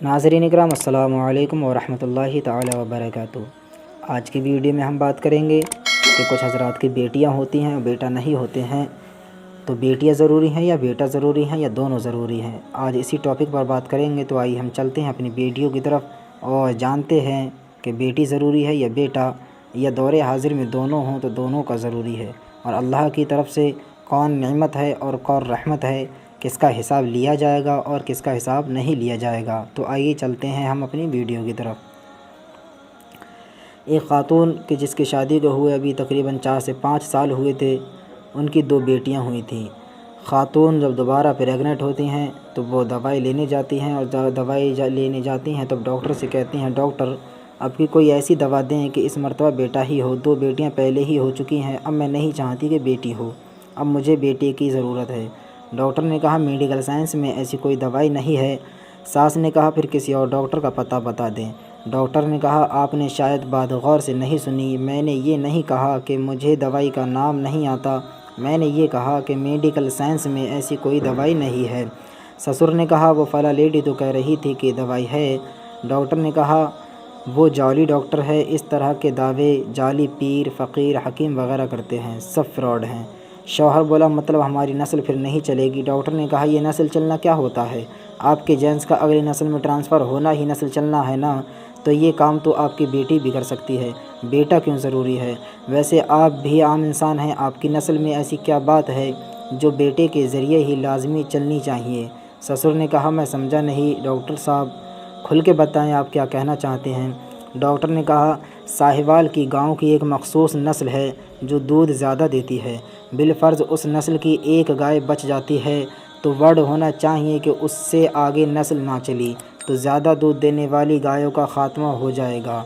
ناظرین اکرام السلام علیکم ورحمۃ اللہ تعالی وبرکاتہ۔ آج کی ویڈیو میں ہم بات کریں گے کہ کچھ حضرات کی بیٹیاں ہوتی ہیں اور بیٹا نہیں ہوتے ہیں، تو بیٹیاں ضروری ہیں یا بیٹا ضروری ہیں یا دونوں ضروری ہیں۔ آج اسی ٹاپک پر بات کریں گے، تو آئیے ہم چلتے ہیں اپنی ویڈیو کی طرف اور جانتے ہیں کہ بیٹی ضروری ہے یا بیٹا، یا دور حاضر میں دونوں ہوں تو دونوں کا ضروری ہے، اور اللہ کی طرف سے کون نعمت ہے اور کون رحمت ہے، کس کا حساب لیا جائے گا اور کس کا حساب نہیں لیا جائے گا۔ تو آئیے چلتے ہیں ہم اپنی ویڈیو کی طرف۔ ایک خاتون کہ جس کی شادی کو ہوئے ابھی تقریباً 4 سے 5 سال ہوئے تھے، ان کی 2 بیٹیاں ہوئی تھیں۔ خاتون جب دوبارہ پریگننٹ ہوتی ہیں تو وہ دوائی لینے جاتی ہیں، اور دوائی لینے جاتی ہیں تب ڈاکٹر سے کہتی ہیں، ڈاکٹر اب کی کوئی ایسی دوا دیں کہ اس مرتبہ بیٹا ہی ہو، 2 بیٹیاں پہلے ہی ہو چکی ہیں، اب میں نہیں چاہتی کہ بیٹی ہو، اب مجھے بیٹے کی ضرورت ہے۔ ڈاکٹر نے کہا میڈیکل سائنس میں ایسی کوئی دوائی نہیں ہے۔ ساس نے کہا پھر کسی اور ڈاکٹر کا پتہ بتا دیں۔ ڈاکٹر نے کہا آپ نے شاید بات غور سے نہیں سنی، میں نے یہ نہیں کہا کہ مجھے دوائی کا نام نہیں آتا، میں نے یہ کہا کہ میڈیکل سائنس میں ایسی کوئی دوائی نہیں ہے۔ سسر نے کہا وہ فلاں لیڈی تو کہہ رہی تھی کہ دوائی ہے۔ ڈاکٹر نے کہا وہ جعلی ڈاکٹر ہے، اس طرح کے دعوے جعلی پیر، فقیر، حکیم وغیرہ کرتے ہیں، سب فراڈ ہیں۔ شوہر بولا مطلب ہماری نسل پھر نہیں چلے گی۔ ڈاکٹر نے کہا یہ نسل چلنا کیا ہوتا ہے، آپ کے جینس کا اگلی نسل میں ٹرانسفر ہونا ہی نسل چلنا ہے نا، تو یہ کام تو آپ کی بیٹی بھی کر سکتی ہے، بیٹا کیوں ضروری ہے؟ ویسے آپ بھی عام انسان ہیں، آپ کی نسل میں ایسی کیا بات ہے جو بیٹے کے ذریعے ہی لازمی چلنی چاہیے؟ سسر نے کہا میں سمجھا نہیں، ڈاکٹر صاحب کھل کے بتائیں آپ کیا کہنا چاہتے ہیں۔ ڈاکٹر نے کہا ساہیوال کی گاؤں کی ایک مخصوص نسل ہے جو دودھ زیادہ دیتی ہے، بالفرض اس نسل کی ایک گائے بچ جاتی ہے تو ورڈ ہونا چاہیے کہ اس سے آگے نسل نہ چلی تو زیادہ دودھ دینے والی گایوں کا خاتمہ ہو جائے گا۔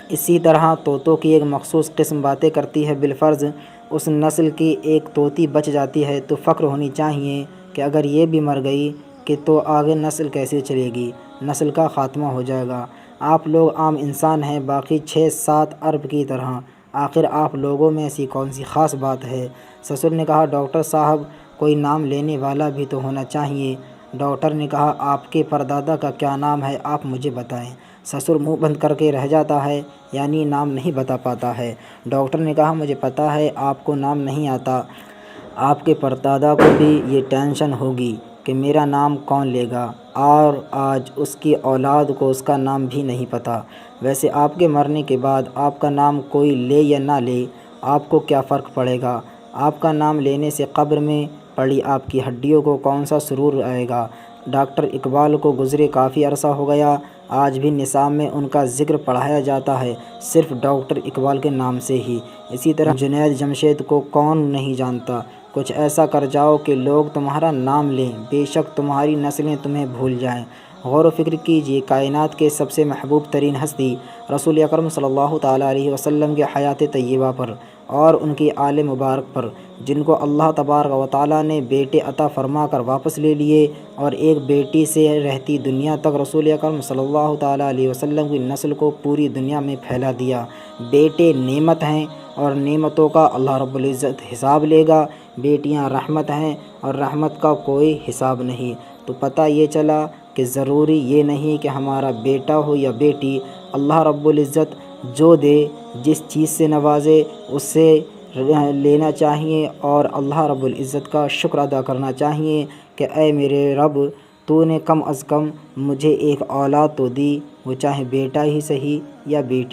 اسی طرح طوطوں کی ایک مخصوص قسم باتیں کرتی ہے، بالفرض اس نسل کی ایک طوطی بچ جاتی ہے تو فخر ہونی چاہیے کہ اگر یہ بھی مر گئی کہ تو آگے نسل کیسے چلے گی، نسل کا خاتمہ ہو جائے گا۔ آپ لوگ عام انسان ہیں، باقی 6-7 ارب کی طرح، آخر آپ لوگوں میں ایسی کون سی خاص بات ہے؟ سسر نے کہا ڈاکٹر صاحب کوئی نام لینے والا بھی تو ہونا چاہیے۔ ڈاکٹر نے کہا آپ کے پردادا کا کیا نام ہے آپ مجھے بتائیں۔ سسر منہ بند کر کے رہ جاتا ہے، یعنی نام نہیں بتا پاتا ہے۔ ڈاکٹر نے کہا مجھے پتہ ہے آپ کو نام نہیں آتا، آپ کے پردادا کو بھی یہ ٹینشن ہوگی کہ میرا نام کون لے گا، اور آج اس کی اولاد کو اس کا نام بھی نہیں پتہ۔ ویسے آپ کے مرنے کے بعد آپ کا نام کوئی لے یا نہ لے آپ کو کیا فرق پڑے گا؟ آپ کا نام لینے سے قبر میں پڑی آپ کی ہڈیوں کو کون سا سرور آئے گا؟ ڈاکٹر اقبال کو گزرے کافی عرصہ ہو گیا، آج بھی نصاب میں ان کا ذکر پڑھایا جاتا ہے، صرف ڈاکٹر اقبال کے نام سے ہی۔ اسی طرح جنید جمشید کو کون نہیں جانتا؟ کچھ ایسا کر جاؤ کہ لوگ تمہارا نام لیں، بے شک تمہاری نسلیں تمہیں بھول جائیں۔ غور و فکر کیجیے، کائنات کے سب سے محبوب ترین ہستی رسول اکرم صلی اللہ تعالیٰ علیہ وسلم کے حیات طیبہ پر اور ان کی آل مبارک پر، جن کو اللہ تبارک و تعالیٰ نے بیٹے عطا فرما کر واپس لے لیے، اور ایک بیٹی سے رہتی دنیا تک رسول اکرم صلی اللہ تعالیٰ علیہ وسلم کی نسل کو پوری دنیا میں پھیلا دیا۔ بیٹے نعمت ہیں اور نعمتوں کا اللہ رب العزت حساب لے گا، بیٹیاں رحمت ہیں اور رحمت کا کوئی حساب نہیں۔ تو پتہ یہ چلا کہ ضروری یہ نہیں کہ ہمارا بیٹا ہو یا بیٹی، اللہ رب العزت جو دے، جس چیز سے نوازے اس سے لینا چاہیے، اور اللہ رب العزت کا شکر ادا کرنا چاہیے کہ اے میرے رب تو نے کم از کم مجھے ایک اولاد تو دی، وہ چاہے بیٹا ہی صحیح یا بیٹی۔